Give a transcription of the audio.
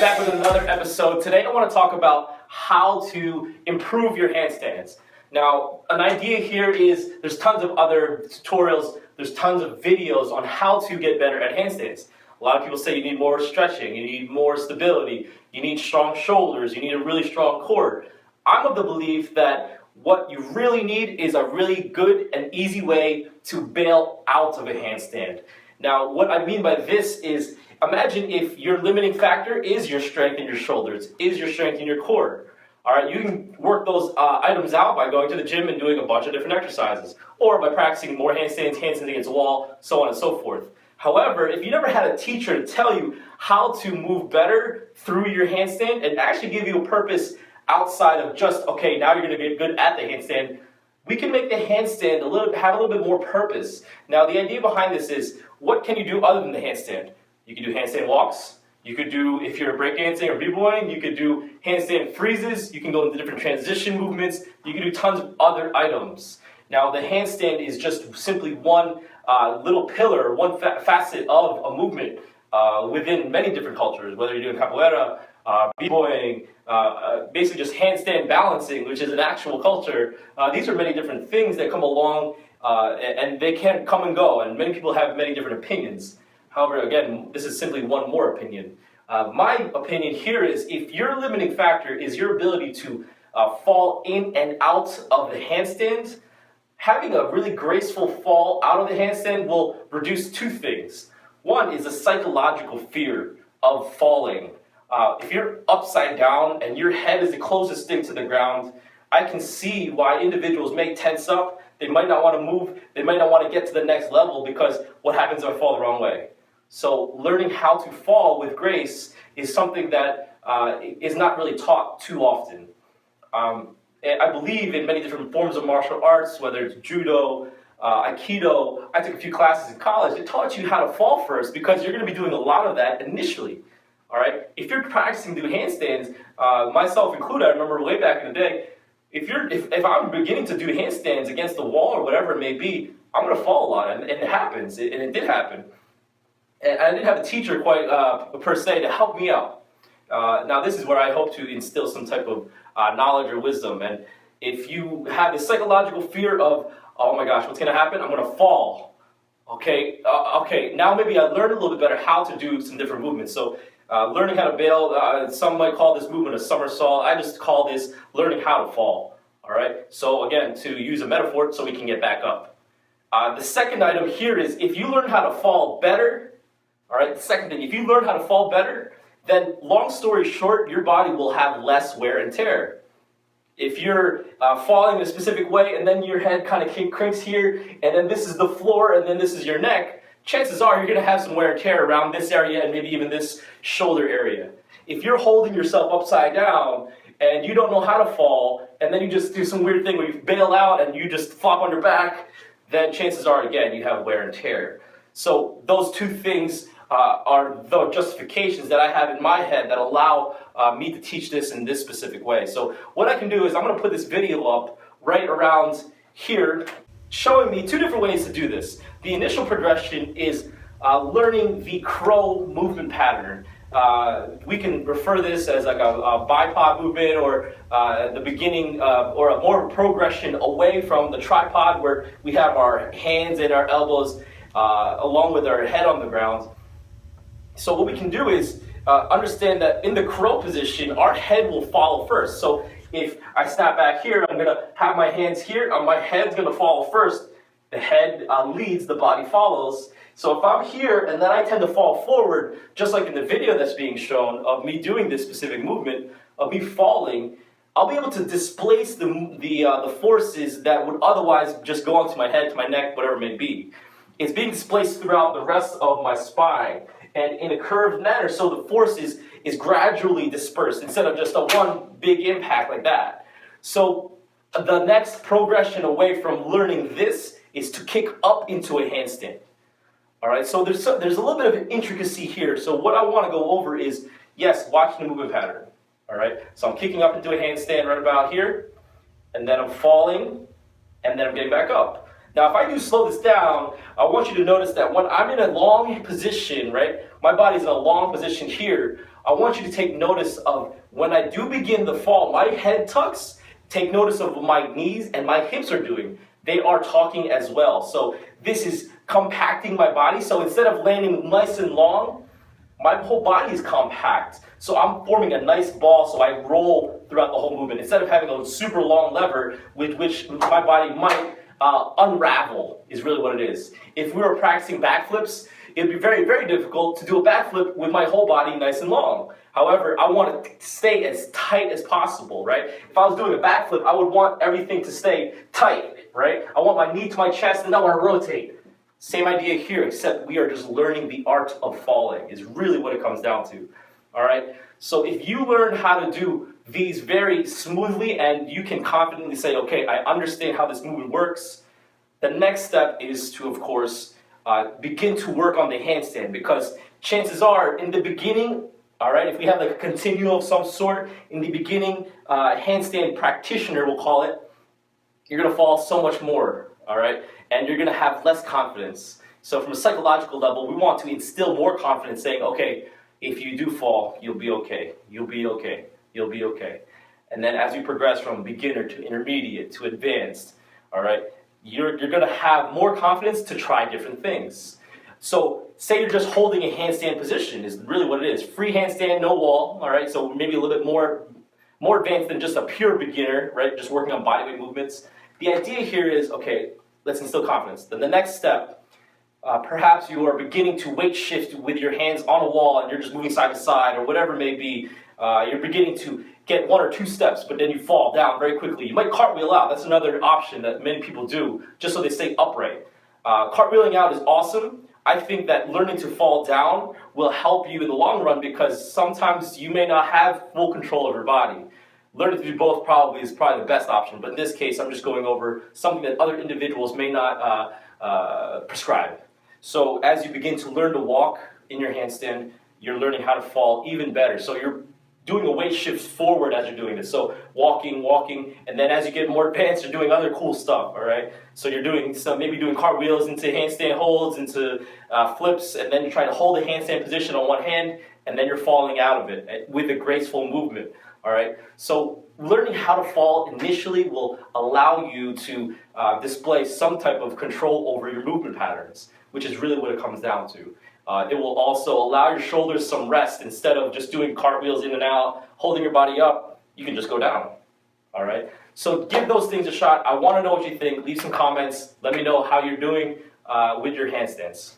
back with another episode. Today I want to talk about how to improve your handstands. Now, an idea here is there's tons of other tutorials, there's tons of videos on how to get better at handstands. A lot of people say you need more stretching, you need more stability, you need strong shoulders, you need a really strong core. I'm of the belief that what you really need is a really good and easy way to bail out of a handstand. Now, what I mean by this is, imagine if your limiting factor is your strength in your shoulders, is your strength in your core. All right, you can work those items out by going to the gym and doing a bunch of different exercises, or by practicing more handstands against the wall, so on and so forth. However, if you never had a teacher to tell you how to move better through your handstand and actually give you a purpose outside of just, okay, now you're going to get good at the handstand, we can make the handstand have a little bit more purpose. Now, the idea behind this is, what can you do other than the handstand? You can do handstand walks. You could do, if you're breakdancing or b-boying, you could do handstand freezes. You can go into different transition movements. You can do tons of other items. Now, the handstand is just simply one little pillar, one facet of a movement within many different cultures, whether you're doing capoeira, b-boying, basically just handstand balancing, which is an actual culture. These are many different things that come along, and they can come and go, and many people have many different opinions. However, again, this is simply one more opinion. My opinion here is, if your limiting factor is your ability to fall in and out of the handstand, having a really graceful fall out of the handstand will reduce two things. One is a psychological fear of falling. If you're upside down and your head is the closest thing to the ground, I can see why individuals may tense up. They might not want to move. They might not want to get to the next level, because what happens if I fall the wrong way? So learning how to fall with grace is something that is not really taught too often. And I believe in many different forms of martial arts, whether it's judo, aikido. I took a few classes in college. It taught you how to fall first, because you're going to be doing a lot of that initially. All right. If you're practicing to do handstands, myself included, I remember way back in the day, if I'm beginning to do handstands against the wall or whatever it may be, I'm going to fall a lot, and it happens, and it did happen. And I didn't have a teacher quite per se to help me out. Now, this is where I hope to instill some type of knowledge or wisdom. And if you have this psychological fear of, oh my gosh, what's going to happen? I'm going to fall. Okay, now maybe I learned a little bit better how to do some different movements. So learning how to bail, some might call this movement a somersault. I just call this learning how to fall. All right. So again, to use a metaphor, so we can get back up. The second item here is, if you learn how to fall better, all right, the second thing, if you learn how to fall better, then long story short, your body will have less wear and tear. If you're falling in a specific way, and then your head kind of crinks here, and then this is the floor, and then this is your neck, chances are you're going to have some wear and tear around this area and maybe even this shoulder area. If you're holding yourself upside down and you don't know how to fall, and then you just do some weird thing where you bail out and you just flop on your back, then chances are, again, you have wear and tear. So those two things are the justifications that I have in my head that allow me to teach this in this specific way. So what I can do is, I'm going to put this video up right around here, showing me two different ways to do this. The initial progression is learning the crow movement pattern. We can refer this as like a bipod movement, or the beginning, or a more progression away from the tripod, where we have our hands and our elbows along with our head on the ground. So what we can do is understand that in the crow position, our head will follow first. So if I snap back here, I'm going to have my hands here, and my head's going to follow first. The head leads, the body follows. So if I'm here and then I tend to fall forward, just like in the video that's being shown of me doing this specific movement, of me falling, I'll be able to displace the forces that would otherwise just go onto my head, to my neck, whatever it may be. It's being displaced throughout the rest of my spine, and in a curved manner, so the force is gradually dispersed instead of just a one big impact like that. So the next progression away from learning this is to kick up into a handstand. All right, so there's a little bit of intricacy here. So what I want to go over is, yes, watch the movement pattern. All right, so I'm kicking up into a handstand right about here, and then I'm falling, and then I'm getting back up. Now, if I do slow this down, I want you to notice that when I'm in a long position, right, my body's in a long position here, I want you to take notice of when I do begin the fall, my head tucks, take notice of what my knees and my hips are doing. They are talking as well. So this is compacting my body. So instead of landing nice and long, my whole body is compact. So I'm forming a nice ball so I roll throughout the whole movement. Instead of having a super long lever with which my body might unravel is really what it is. If we were practicing backflips, it would be very, very difficult to do a backflip with my whole body nice and long. However, I want to stay as tight as possible, right? If I was doing a backflip, I would want everything to stay tight, right? I want my knee to my chest and I want to rotate. Same idea here, except we are just learning the art of falling is really what it comes down to, all right? So if you learn how to do these very smoothly and you can confidently say, okay, I understand how this movement works, the next step is to, of course, begin to work on the handstand, because chances are in the beginning, all right, if we have like a continuum of some sort, in the beginning, handstand practitioner, we'll call it, you're going to fall so much more, all right, and you're going to have less confidence. So from a psychological level, we want to instill more confidence, saying, okay, if you do fall, you'll be okay, you'll be okay, you'll be okay. And then as you progress from beginner to intermediate to advanced, all right, you're going to have more confidence to try different things. So say you're just holding a handstand position is really what it is. Free handstand, no wall, all right? So maybe a little bit more advanced than just a pure beginner, right? Just working on bodyweight movements. The idea here is, okay, let's instill confidence. Then the next step, perhaps you are beginning to weight shift with your hands on a wall and you're just moving side to side or whatever it may be. You're beginning to get 1 or 2 steps, but then you fall down very quickly. You might cartwheel out. That's another option that many people do, just so they stay upright. Cartwheeling out is awesome. I think that learning to fall down will help you in the long run because sometimes you may not have full control of your body. Learning to do both is probably the best option, but in this case, I'm just going over something that other individuals may not prescribe. So as you begin to learn to walk in your handstand, you're learning how to fall even better. So you're doing a weight shift forward as you're doing this. So walking, and then as you get more advanced, you're doing other cool stuff, all right? So you're doing maybe doing cartwheels into handstand holds, into flips, and then you're trying to hold a handstand position on one hand, and then you're falling out of it with a graceful movement, all right? So learning how to fall initially will allow you to display some type of control over your movement patterns, which is really what it comes down to. It will also allow your shoulders some rest. Instead of just doing cartwheels in and out, holding your body up, you can just go down, all right? So give those things a shot. I want to know what you think. Leave some comments. Let me know how you're doing with your handstands.